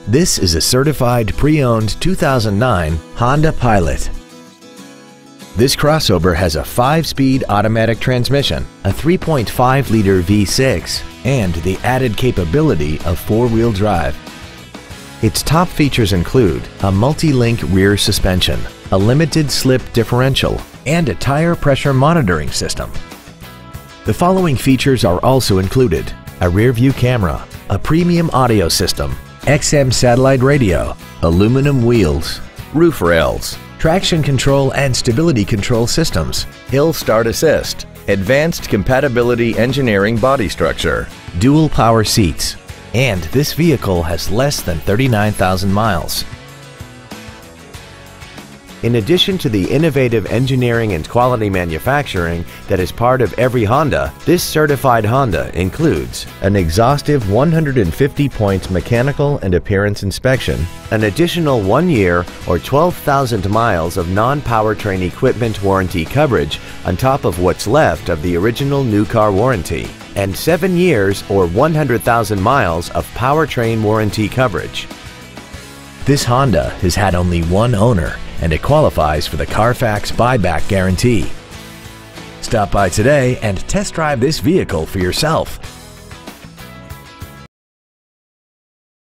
This is a certified pre-owned 2009 Honda Pilot. This crossover has a 5-speed automatic transmission, a 3.5-liter V6, and the added capability of 4-wheel drive. Its top features include a multi-link rear suspension, a limited slip differential, and a tire pressure monitoring system. The following features are also included: a rear-view camera, a premium audio system, XM satellite radio, aluminum wheels, roof rails, traction control and stability control systems, hill start assist, advanced compatibility engineering body structure, dual power seats, and this vehicle has less than 39,000 miles. In addition to the innovative engineering and quality manufacturing that is part of every Honda, this certified Honda includes an exhaustive 150-point mechanical and appearance inspection, an additional 1 year or 12,000 miles of non-powertrain equipment warranty coverage on top of what's left of the original new car warranty, and 7 years or 100,000 miles of powertrain warranty coverage. This Honda has had only one owner, and it qualifies for the Carfax buyback guarantee. Stop by today and test drive this vehicle for yourself.